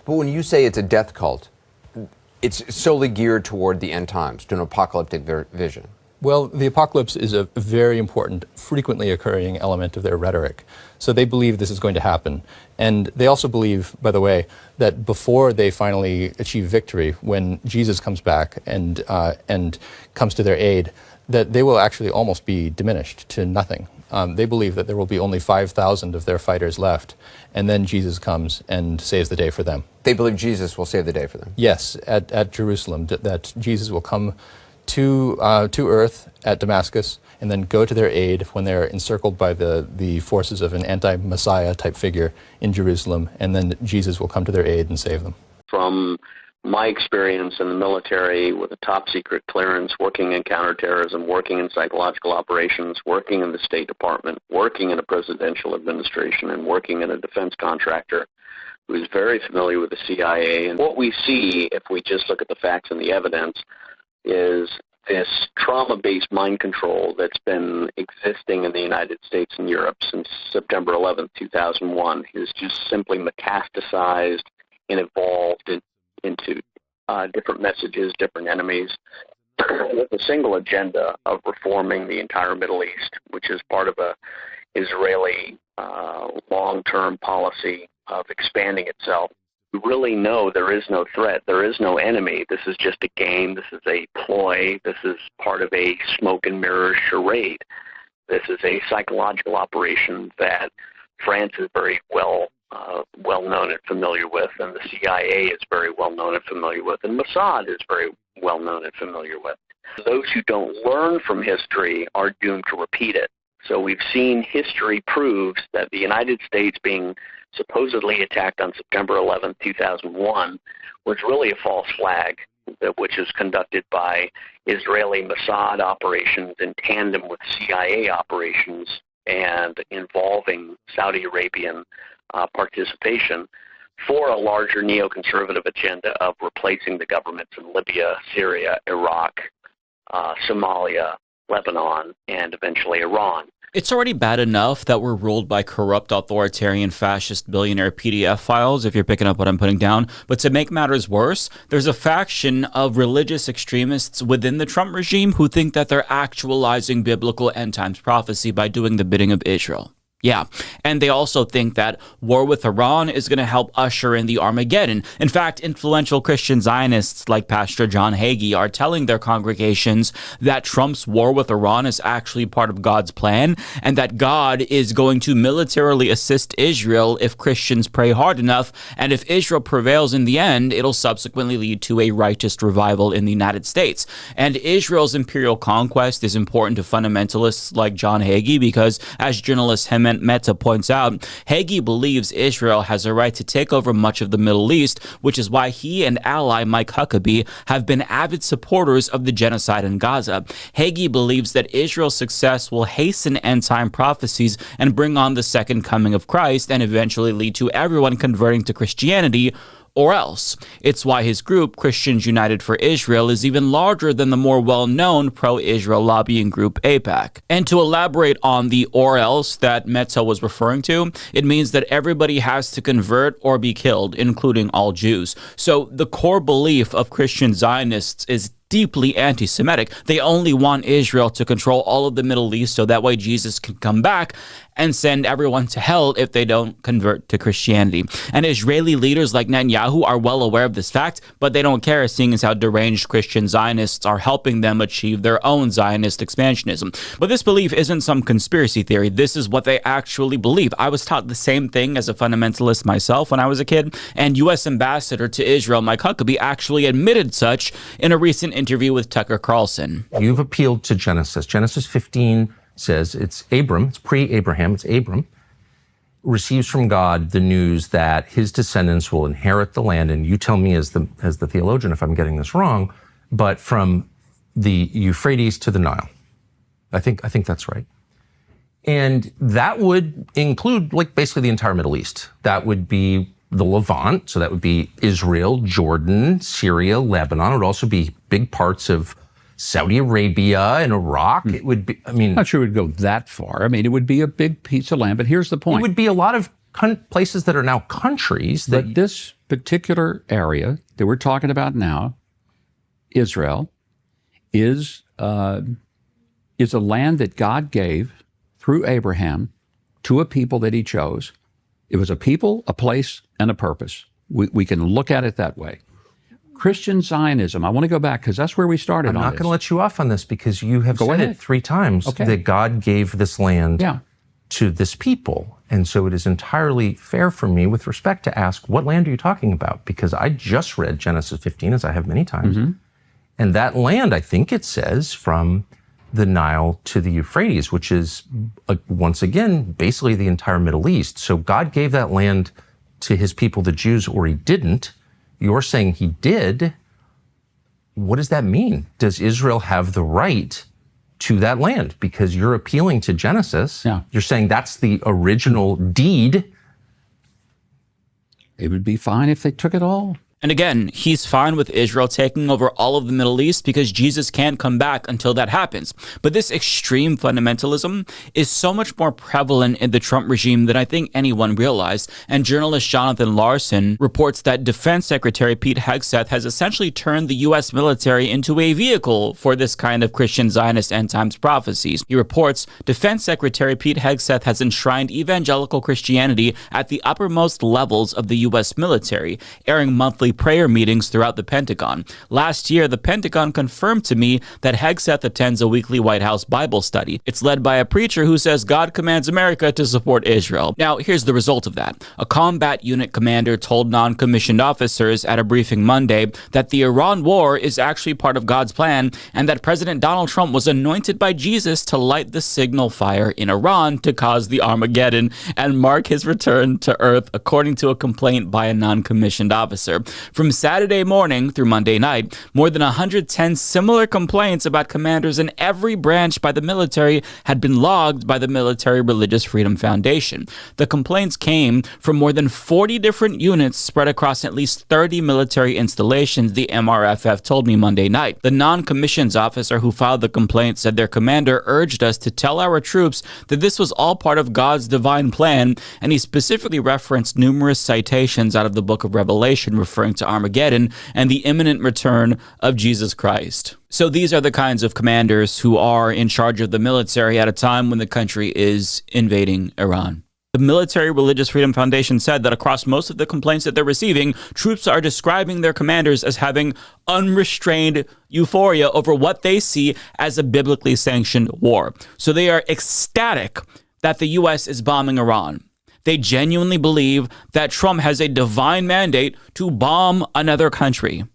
But when you say it's a death cult, it's solely geared toward the end times, to an apocalyptic vision. Well, the apocalypse is a very important, frequently occurring element of their rhetoric. So they believe this is going to happen. And they also believe, by the way, that before they finally achieve victory, when Jesus comes back and comes to their aid, that they will actually almost be diminished to nothing. They believe that there will be only 5,000 of their fighters left, and then Jesus comes and saves the day for them. They believe Jesus will save the day for them? Yes, at Jerusalem, that Jesus will come to earth at Damascus and then go to their aid when they're encircled by the forces of an anti-Messiah type figure in Jerusalem, and then Jesus will come to their aid and save them. From my experience in the military with a top secret clearance, working in counterterrorism, working in psychological operations, working in the State Department, working in a presidential administration, and working in a defense contractor who is very familiar with the CIA. And what we see, if we just look at the facts and the evidence, is this trauma-based mind control that's been existing in the United States and Europe since September 11th, 2001 is just simply metastasized and evolved into different messages, different enemies, with a single agenda of reforming the entire Middle East, which is part of a Israeli long-term policy of expanding itself. We really know there is no threat, there is no enemy. This is just a game, this is a ploy, this is part of a smoke and mirror charade. This is a psychological operation that France is very well known and familiar with, and the CIA is very well known and familiar with, and Mossad is very well known and familiar with. Those who don't learn from history are doomed to repeat it. So we've seen history proves that the United States being supposedly attacked on September 11, 2001, was really a false flag, which is conducted by Israeli Mossad operations in tandem with CIA operations and involving Saudi Arabian participation for a larger neoconservative agenda of replacing the governments in Libya, Syria, Iraq, Somalia, Lebanon, and eventually Iran. It's already bad enough that we're ruled by corrupt, authoritarian, fascist, billionaire PDF files, if you're picking up what I'm putting down. But to make matters worse, there's a faction of religious extremists within the Trump regime who think that they're actualizing biblical end times prophecy by doing the bidding of Israel. Yeah, and they also think that war with Iran is going to help usher in the Armageddon. In fact, influential Christian Zionists like Pastor John Hagee are telling their congregations that Trump's war with Iran is actually part of God's plan, and that God is going to militarily assist Israel if Christians pray hard enough, and if Israel prevails in the end, it'll subsequently lead to a righteous revival in the United States. And Israel's imperial conquest is important to fundamentalists like John Hagee because, as journalist Meta points out, Hagee believes Israel has a right to take over much of the Middle East, which is why he and ally 𝗍𝗶𝗁𝗍𝗶𝗄 have been avid supporters of the genocide in Gaza. Hagee believes that Israel's success will hasten end-time prophecies and bring on the second coming of Christ and eventually lead to everyone converting to Christianity, or else. It's why his group, Christians United for Israel, is even larger than the more well-known pro-Israel lobbying group AIPAC. And to elaborate on the or else that Meta was referring to, it means that everybody has to convert or be killed, including all Jews. So the core belief of Christian Zionists is deeply anti-Semitic. They only want Israel to control all of the Middle East so that way Jesus can come back and send everyone to hell if they don't convert to Christianity. And Israeli leaders like Netanyahu are well aware of this fact, but they don't care, seeing as how deranged Christian Zionists are helping them achieve their own Zionist expansionism. But this belief isn't some conspiracy theory. This is what they actually believe. I was taught the same thing as a fundamentalist myself when I was a kid, and U.S. Ambassador to Israel 𝗍𝗍𝗁𝗍𝗁 actually admitted such in a recent interview with Tucker Carlson. You've appealed to Genesis. Genesis 15 says it's Abram, it's pre-Abraham, it's Abram, receives from God the news that his descendants will inherit the land, and you tell me as the theologian if I'm getting this wrong, but from the Euphrates to the Nile. I think that's right. And that would include like basically the entire Middle East. That would be the Levant, so that would be Israel, Jordan, Syria, Lebanon. It would also be big parts of Saudi Arabia and Iraq. It would be, I mean... I'm not sure it would go that far. I mean, it would be a big piece of land, but here's the point. It would be a lot of places that are now countries. But this particular area that we're talking about now, Israel, is a land that God gave through Abraham to a people that he chose. It was a people, a place, and a purpose. We can look at it that way. Christian Zionism, I want to go back because that's where we started. I'm not going to let you off on this because you have said it 3 times that God gave this land to this people. And so it is entirely fair for me with respect to ask, what land are you talking about? Because I just read Genesis 15, as I have many times. And that land, I think it says, from the Nile to the Euphrates, which is, once again, basically the entire Middle East. So God gave that land to his people, the Jews, or he didn't. You're saying he did. What does that mean? Does Israel have the right to that land? Because you're appealing to Genesis. You're saying that's the original deed. It would be fine if they took it all. And again, he's fine with Israel taking over all of the Middle East because Jesus can't come back until that happens. But this extreme fundamentalism is so much more prevalent in the Trump regime than I think anyone realized. And journalist Jonathan Larson reports that Defense Secretary Pete Hegseth has essentially turned the U.S. military into a vehicle for this kind of Christian Zionist end times prophecies. He reports Defense Secretary Pete Hegseth has enshrined evangelical Christianity at the uppermost levels of the U.S. military, airing monthly prayer meetings throughout the Pentagon. Last year, the Pentagon confirmed to me that Hegseth attends a weekly White House Bible study. It's led by a preacher who says God commands America to support Israel. Now, here's the result of that. A combat unit commander told non-commissioned officers at a briefing Monday that the Iran war is actually part of God's plan and that President Donald Trump was anointed by Jesus to light the signal fire in Iran to cause the Armageddon and mark his return to Earth, according to a complaint by a non-commissioned officer. From Saturday morning through Monday night, more than 110 similar complaints about commanders in every branch by the military had been logged by the Military Religious Freedom Foundation. The complaints came from more than 40 different units spread across at least 30 military installations, the MRFF told me Monday night. The non-commissioned officer who filed the complaint said their commander urged us to tell our troops that this was all part of God's divine plan, and he specifically referenced numerous citations out of the book of Revelation referring to Armageddon and the imminent return of Jesus Christ. So these are the kinds of commanders who are in charge of the military at a time when the country is invading Iran. The Military Religious Freedom Foundation said that across most of the complaints that they're receiving, troops are describing their commanders as having unrestrained euphoria over what they see as a biblically sanctioned war. So they are ecstatic that the U.S. is bombing Iran. They genuinely believe that Trump has a divine mandate to bomb another country.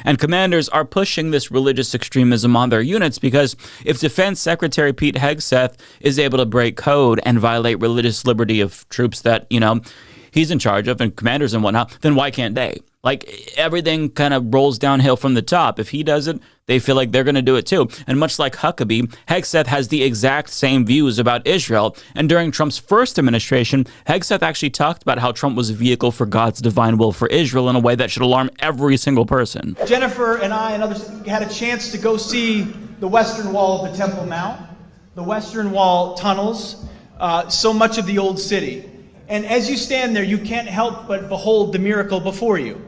And commanders are pushing this religious extremism on their units because if Defense Secretary Pete Hegseth is able to break code and violate religious liberty of troops that, he's in charge of and commanders and whatnot, then why can't they? Like, everything kind of rolls downhill from the top. If he does it, they feel like they're going to do it too. And much like Huckabee, Hegseth has the exact same views about Israel. And during Trump's first administration, Hegseth actually talked about how Trump was a vehicle for God's divine will for Israel in a way that should alarm every single person. Jennifer and I and others had a chance to go see the Western Wall of the Temple Mount, the Western Wall tunnels, so much of the old city. And as you stand there, you can't help but behold the miracle before you.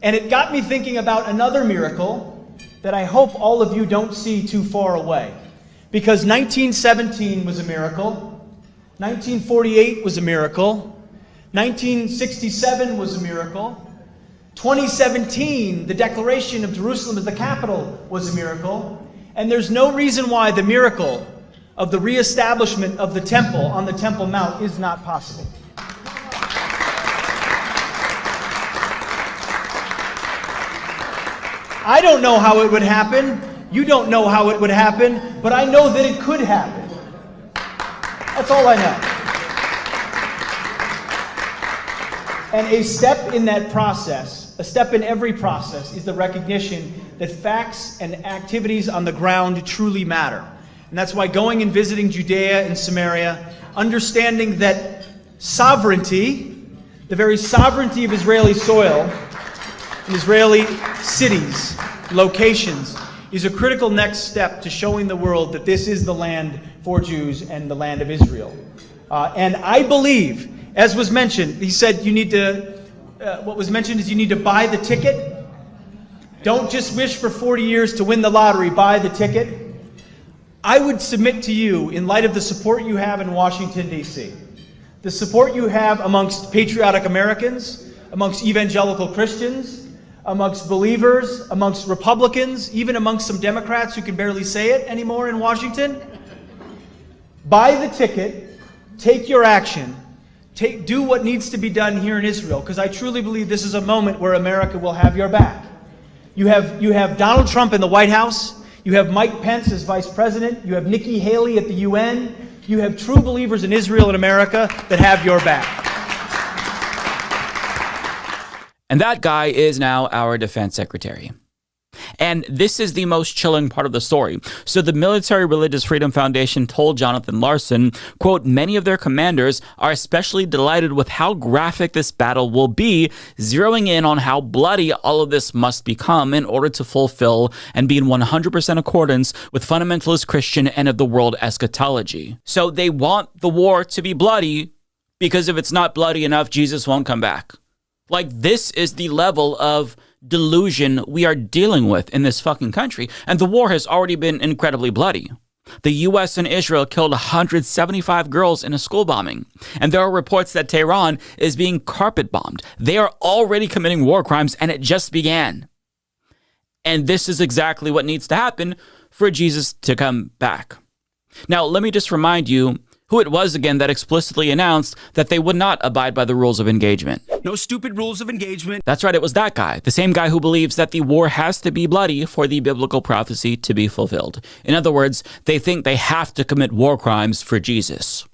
And it got me thinking about another miracle that I hope all of you don't see too far away. Because 1917 was a miracle, 1948 was a miracle, 1967 was a miracle, 2017, the declaration of Jerusalem as the capital was a miracle, and there's no reason why the miracle of the reestablishment of the temple on the Temple Mount is not possible. I don't know how it would happen. You don't know how it would happen, but I know that it could happen. That's all I know. And a step in that process, a step in every process, is the recognition that facts and activities on the ground truly matter. And that's why going and visiting Judea and Samaria, understanding that sovereignty, the very sovereignty of Israeli soil, and Israeli cities, locations, is a critical next step to showing the world that this is the land for Jews and the land of Israel. And I believe, As was mentioned, he said you need to, what was mentioned is you need to buy the ticket. Don't just wish for 40 years to win the lottery, buy the ticket. I would submit to you, in light of the support you have in Washington, D.C., the support you have amongst patriotic Americans, amongst evangelical Christians, amongst believers, amongst Republicans, even amongst some Democrats who can barely say it anymore in Washington, buy the ticket, take your action, do what needs to be done here in Israel, because I truly believe this is a moment where America will have your back. You have Donald Trump in the White House. You have Mike Pence as vice president. You have Nikki Haley at the UN. You have true believers in Israel and America that have your back. And that guy is now our defense secretary. And this is the most chilling part of the story. So the Military Religious Freedom Foundation told Jonathan Larson, quote, many of their commanders are especially delighted with how graphic this battle will be, zeroing in on how bloody all of this must become in order to fulfill and be in 100% accordance with fundamentalist Christian end of the world eschatology. So they want the war to be bloody because if it's not bloody enough, Jesus won't come back. Like, this is the level of delusion we are dealing with in this fucking country. And the war has already been incredibly bloody. The U.S. and Israel killed 175 girls in a school bombing. And there are reports that Tehran is being carpet bombed. They are already committing war crimes, and it just began. And this is exactly what needs to happen for Jesus to come back. Now, let me just remind you who it was again that explicitly announced that they would not abide by the rules of engagement. No stupid rules of engagement. That's right, it was that guy, the same guy who believes that the war has to be bloody for the biblical prophecy to be fulfilled. In other words, they think they have to commit war crimes for Jesus.